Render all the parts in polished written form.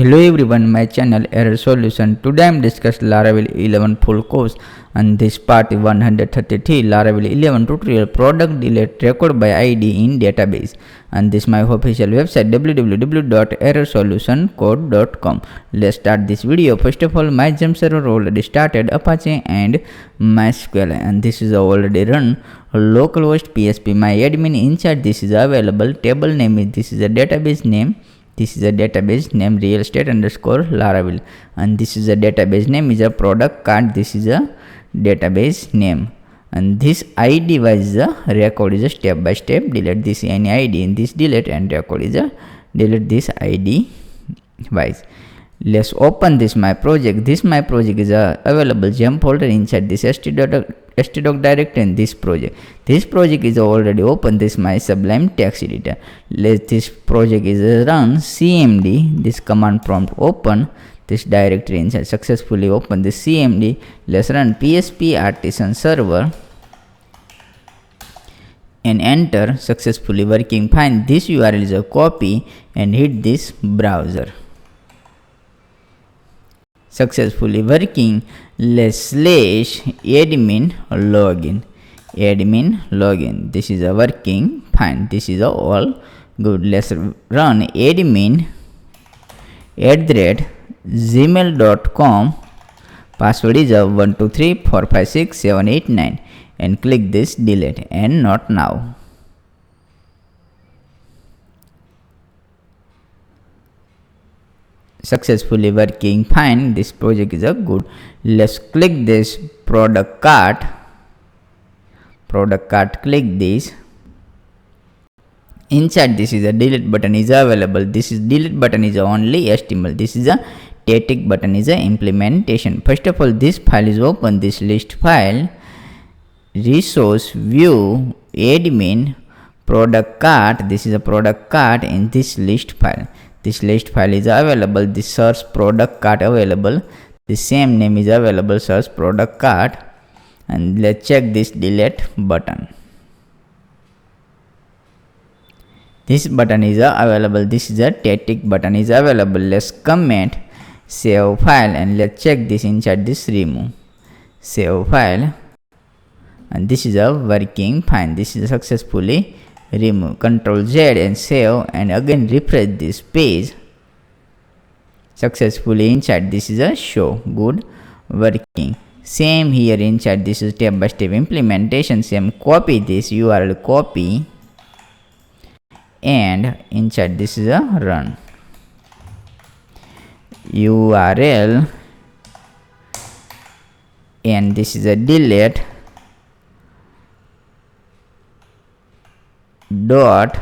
Hello everyone, my channel Error Solution. Today I am discussing Laravel 11 full course, and this part is 133 Laravel 11 tutorial product delete record by ID in database, and this is my official website www.errorsolutioncode.com. Let's start this video. First of all, my Gem server already started Apache and MySQL, and this is already run localhost PHP. My admin in charge, this is available. Table name is, this is a database name. This is a database name real estate underscore Laravel, and this is a database name is a product card. This is a database name, and this ID was the record is a step by step delete this any ID in this delete, and record is a delete this ID wise. Let's open this my project. This my project is available gem folder inside this htdoc directory in this project. This project is already open. This my Sublime text editor. This project is run cmd. This command prompt open this directory inside successfully open this cmd. Let's run php artisan server and enter successfully working fine. This URL is a copy and hit this browser. Successfully working. Let's /admin login. This is a working fine. This is all good. Let's run admin @gmail.com. Password is 123456789 and click this delete and not now. Successfully working fine. This project is a good. Let's click this product cart. Click this. Inside this is a delete button is available. This is delete button is only HTML. This is a static button is a implementation. First of all, this file is open. This list file resource view admin product cart. This is a product cart in this list file. This list file is available. This search product cart available. The same name is available, search product cart, and let's check this delete button. This button is available. This is a static button is available. Let's comment save file and let's check this inside this remove save file, and this is a working fine. This is successfully remove. Ctrl Z and save, and again refresh this page. Successfully inside this is a show good working. Same here inside this is step by step implementation. Same copy this URL copy, and inside this is a run URL, and this is a delete dot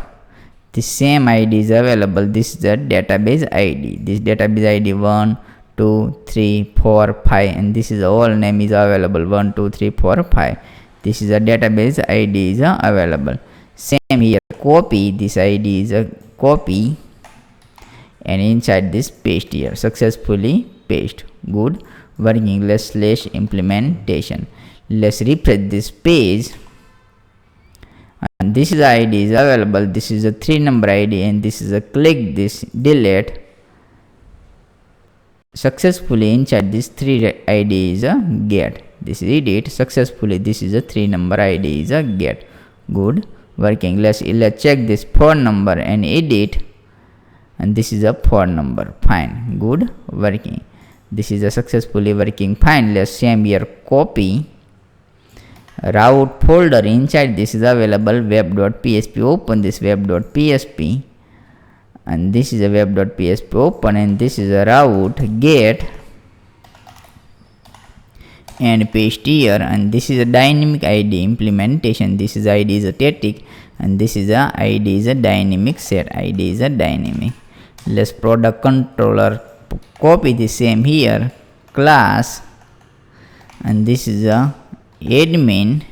the same ID is available. This is the database ID. This database ID 1 2 3 4 5, and this is all name is available 1 2 3 4 5. This is a database ID is available. Same here copy this ID is a copy, and inside this paste here successfully paste good working. Let's /implementation. Let's refresh this page, and this is ID is available. This is a 3 number ID, and this is a click this delete. Successfully inside this 3 ID is a get. This is edit successfully. This is a 3 number ID is a get good working. Let's check this 4 number and edit, and this is a 4 number fine good working. This is a successfully working fine. Let's same here copy route folder. Inside this is available web.php. Open this web.php, and this is a web.php open, and this is a route get and paste here, and this is a dynamic ID implementation. This is ID is a static, and this is a ID is a dynamic set. ID is a dynamic. Let's product controller copy the same here class, and this is a admin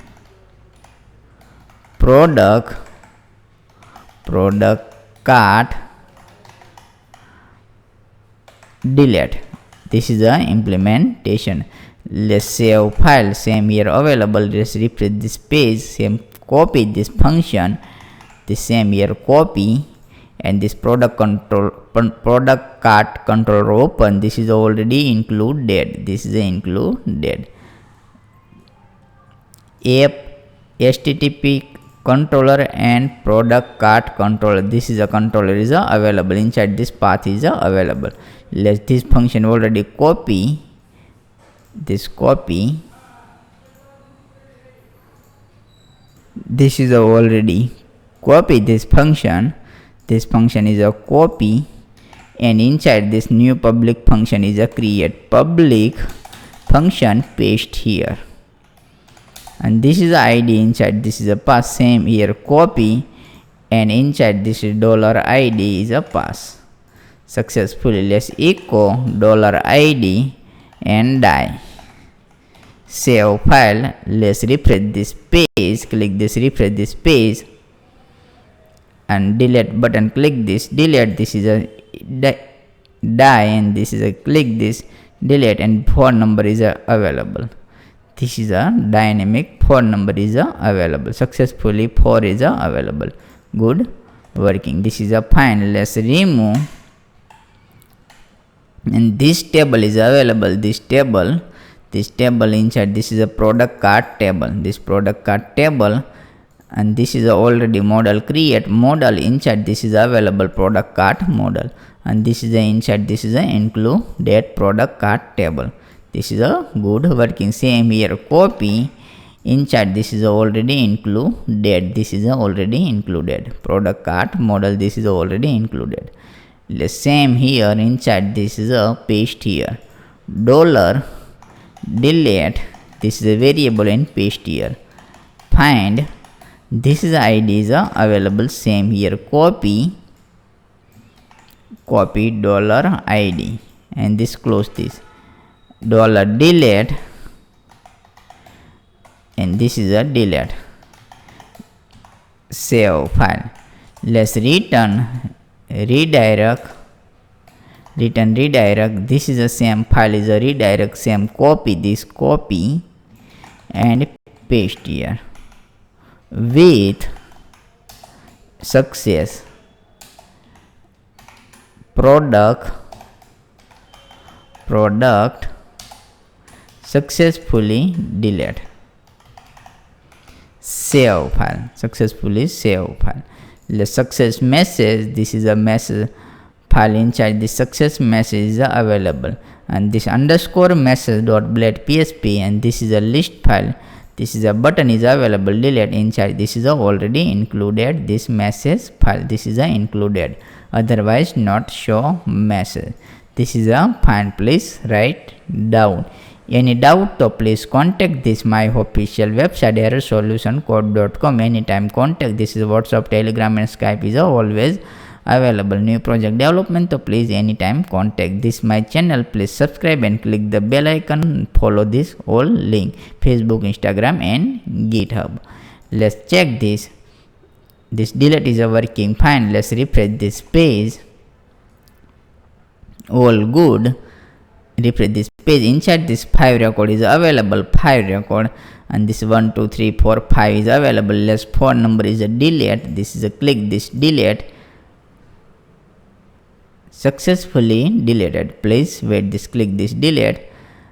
product cart delete. This is a implementation. Let's save file. Same here available. Let's refresh this page. Same copy this function. The same here copy and this product cart controller open, this is already included. This is included. App HTTP controller and product cart controller, this is a controller is available inside this path is available. Let this function already copy this this is already copy this function is a copy, and inside this new public function is a create public function, paste here, and this is the id inside this is a pass, same here copy, and inside this is $id is a pass. Successfully let's echo $id and die. Save file. Let's refresh this page, click this refresh this page and delete button, click this delete, this is a die, and this is a click this delete, and phone number is available. This is a dynamic phone number is available. Successfully 4 is available. Good working. This is a fine. Let's remove, and this table is available. This table inside this is a product cart table. This product cart table, and this is already model create model, inside this is available product cart model, and this is inside this is included product cart table. This is a good working. Same here copy, inside this is already included. This is already included product cart model. This is already included. The same here inside this is a paste here dollar delete, this is a variable, and paste here. Find, this is id is available, same here copy $id, and this close this $delete, and this is a delete. Save file. Let's return redirect. This is the same file is a redirect, same copy this copy and paste here with success product successfully delete. Save file. Successfully save file. The success message, this is a message file, inside the success message is available, and this underscore message.blade.php, and this is a list file. This is a button is available, delete, inside this is already included this message file. This is included, otherwise not show message. This is a fine. Please write down. Any doubt, so please contact this my official website errorsolutioncode.com. Anytime contact. This is WhatsApp, Telegram and Skype is always available. New project development, so please anytime contact this my channel. Please subscribe and click the bell icon. Follow this all link, Facebook, Instagram and GitHub. Let's check this. This delete is working fine. Let's refresh this page. All good. Refresh this page. Inside this 5 record is available, 5 record, and this 1 2 3 4 5 is available. Let's phone number is a delete. This is a click this delete. Successfully deleted. Please wait this, click this delete,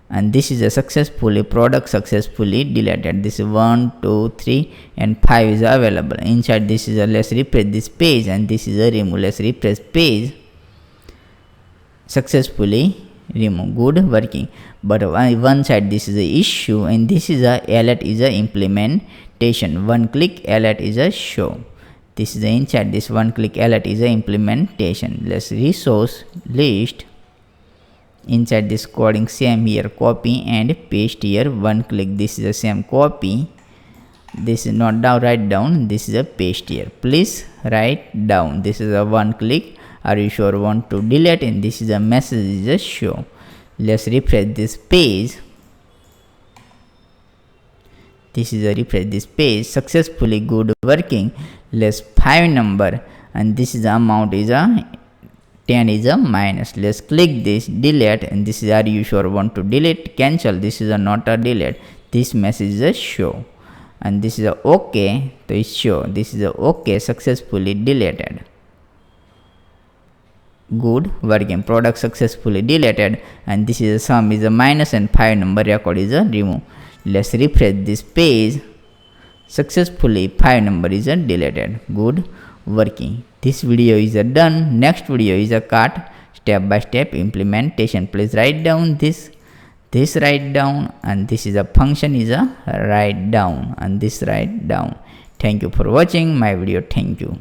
and this is a successfully product successfully deleted. This is 1 2 3 and 5 is available. Inside this is a let's refresh this page, and this is a remove. Let's refresh page. Successfully remove. Good working. But one side this is a issue, and this is a alert is a implementation. One click alert is a show. This is the inside this one click alert is a implementation. Let's resource list. Inside this coding, same here copy and paste here. One click, this is the same copy. This is not down, write down. This is a paste here. Please write down. This is a one click. Are you sure want to delete? And this is a message is a show. Let's refresh this page. This is a refresh this page. Successfully good working. Let's 5 number, and this is the amount is a 10 is a minus. Let's click this delete, and this is are you sure want to delete? Cancel. This is a not a delete. This message is a show, and this is a okay. So it's show. This is a okay, successfully deleted. Good working. Product successfully deleted, and this is a sum is a minus and 5 number record is a remove. Let's refresh this page. Successfully 5 number is a deleted. Good working. This video is a done. Next video is a cut step by step implementation. Please write down this write down, and this is a function is a write down, and this write down. Thank you for watching my video. Thank you.